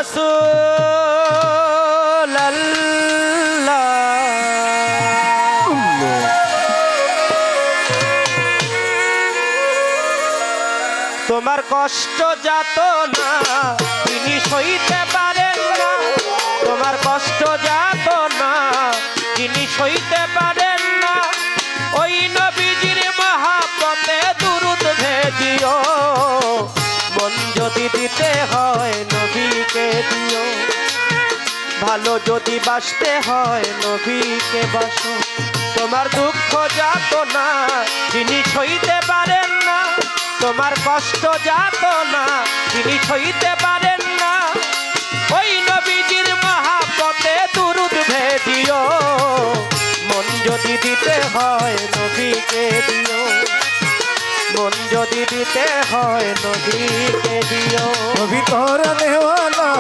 রাসূলুল্লাহ তোমার কষ্ট যাতনা তিনি সইতে পারেন না, তোমার কষ্ট যাতনা তিনি সইতে পারেন না। ওই নবীজির মহাব্বতে দুরূদ ভেজিও, মন যদি দিতে হয় নবীকে দিও, ভালো যদি বাসতে হয় নবীকে বাসো। তোমার দুঃখ যাতনা তিনি সইতে পারেন না, তোমার কষ্ট যাতনা তিনি সইতে পারেন না। ওই নবীজির মহাব্বতে দুরূদ ভেজিও, মন যদি দিতে হয় নবীকে দিও, মন যদি দিতে হয় নবীকে দিও। নবী তোরা নেওয়ালা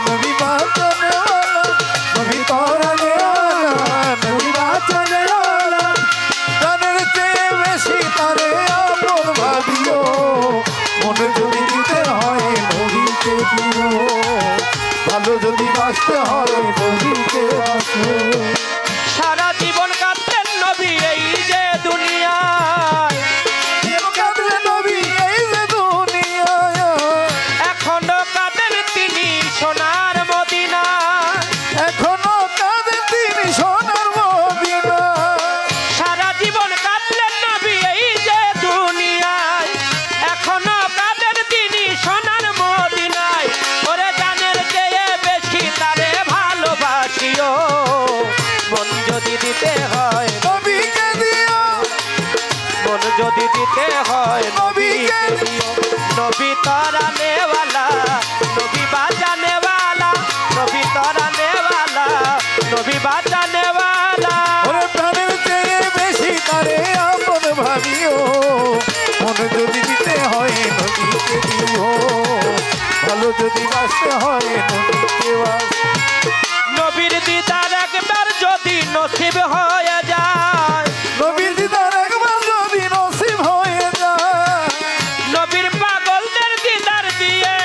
নবী বাঁচানেওয়ালা, নবী তোরা নেওয়ালা নবী বাঁচানেওয়ালা, জানের চেয়ে বেশি তারে আপন ভাবিও, মন যদি দিতে হয় নবীকে দিও, ভালো যদি বাঁচতে হয় নবীকে বাঁচো। সারা জীবন কাঁদতেন নবী এই যে দুনিয়ায়, কাঁদলে নবী এই যে দুনিয়ায়, এখনো কাঁদেন তিনি সোনার মদিনায়, এখনো কাঁদে তিনি সোনার মদিনায়। সারা জীবন কাঁদলেন নবী এই যে দুনিয়ায়, এখনো কাঁদেন তিনি সোনার মদিনায়। ওরে জানের চেয়ে বেশি তারে ভালোবাসিও, মন যদি দিতে হয় নবীকে দিও, মন যদি দিতে হয় নবীকে দিও। নবী তোরা নেওয়ালা নবী বাঁচানে वाला, নবী তোরা নেওয়ালা নবী বাঁচানে वाला। ওরে প্রাণের চেয়ে বেশি তারে আপন ভাবিও, মন যদি দিতে হয় নবীকে দিও, ভালো যদি বাঁচতে হয় নবীকে বাঁচো। নবীর দিদার একবার যদি নসিব হয়ে যায়, নবীর দিদার একবার যদি নসিব হয়ে যায়, নবীর পাগলদের দিদার দিয়ে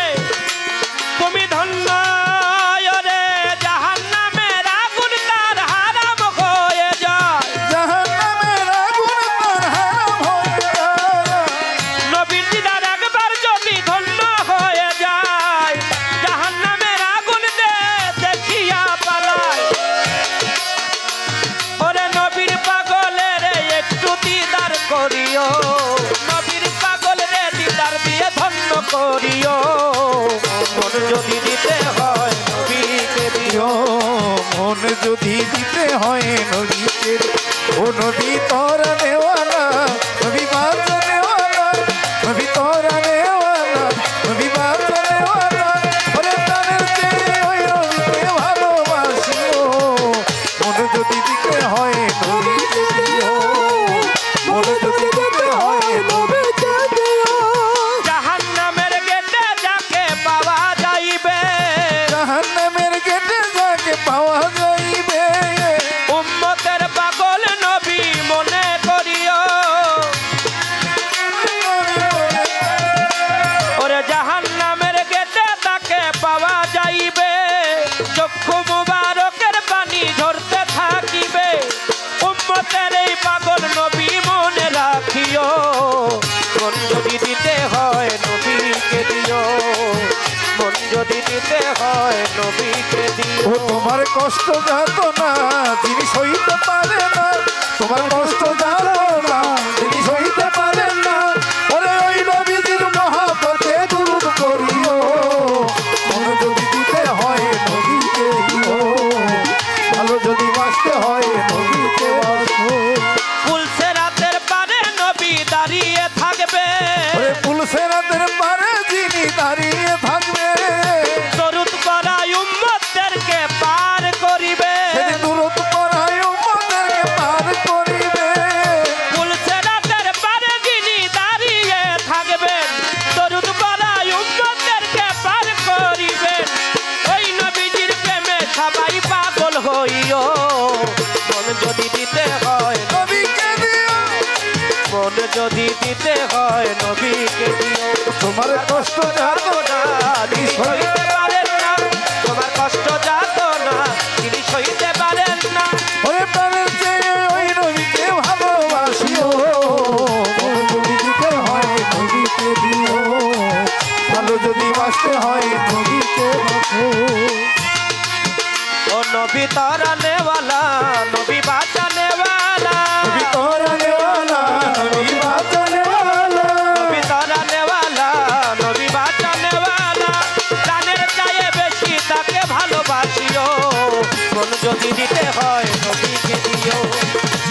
তুমি ধন্য। ওরে জাহান্নামের আগুন তার হারাম হয়ে যায়, জাহান্নামের আগুন তার হারাম হয়ে যায়। নবীর দিদার একবার যদি ধন্য হয়ে যায়, জাহান্নামের আগুন দেখিয়া পালায়। ওরে নবীর পাগলের একটু দিদার করিও, নবীর পাগলের দিদার দিয়ে ধন্য করিও, মন যদি দিতে হয় নবীকে দিও। মন যদি দিতে হয় নবীকে, ও নবী তোরা নেওয়ালা নবী বাঁচানেওয়ালা, নবী তোরা নেওয়ালা নবী বাঁচানেওয়ালা, ওরে প্রাণের চেয়ে ওই নবীকে ভালোবাসিও, মন যদি দিতে হয় নবীকে দিও, মন যদি দিতে হয় নবীকে দিও। জাহান্নামের গেটে যাকে পাওয়া যাইবে, জাহান্নামের গেটে যাকে পাওয়া যাইবে, উম্মতের পাগল নবী মনে করিও। ওরে জাহান্নামের গেটে তাকে পাওয়া যাইবে, চক্ষু মুবারকের পানি ঝরতে থাকিবে। উম্মতের এই পাগল নবী মনে রাখিও, মন যদি দিতে হয় নবীকে দিও, মন যদি দিতে হয় নবীকে দিও। ও তোমার কষ্ট যাতনা তিনি সইতে পারে না, তোমার কষ্ট যাতনা তিনি সইতে পারেন না। ওরে ওই নবীজির মহাব্বতে দুরূদ করিও, মন যদি দিতে হয় নবীকে দিও, ভালো যদি বাঁচতে হয় নবীকে বাঁচো। ফুলসেরাতের পারে নবী দাঁড়িয়ে থাকবে, ওরে পুলসেরাতের পারে যিনি দাঁড়িয়ে থাকবে, দরুদ পড়ায় উম্মতদেরকে পার করিবে। সেদিন দুরূদ পড়ায় উম্মতদেরকে পার করিবে। नबी ताराने वाला नबी बाँचाने वाला नबी तोराने वाला नबी बाँचाने वाला नबी ताराने वाला नबी बाँचाने वाला প্রাণের চাইয়ে বেশি তাকে ভালোবাসিও মন যদি দিতে হয় নবীকে দিও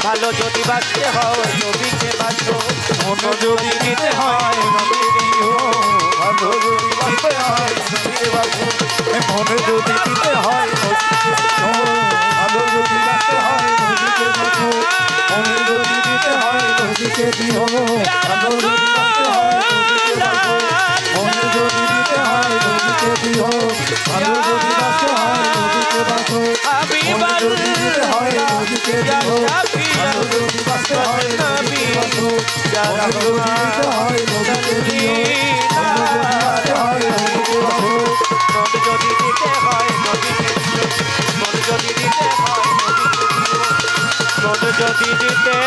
ভালো যদি বাঁচতে হয় নবীকে বাঁচো মন যদি দিতে হয় নবীকে দিও ভালো যদি দিতে হয় নবীকে বাঁচো মন যদি দিতে হয় নবীকে দিও ভালো যদি বাঁচতে হয় নবীকে বাঁচো মন যদি দিতে হয় নবীকে দিও ভালো যদি বাঁচতে হয় নবীকে বাঁচো মন যদি দিতে হয় নবীকে দিও ভালো যদি বাঁচতে হয় নবীকে বাঁচো মন যদি দিতে হয় নবীকে দিও ভালো যদি বাঁচতে হয় নবীকে বাঁচো মন যদি দিতে হয় নবীকে দিও ভালো যদি বাঁচতে হয় নবীকে বাঁচো মন যদি দিতে হয় নবীকে দিও মন যদি দিতে হয় নবীকে দিও মন যদি দিতে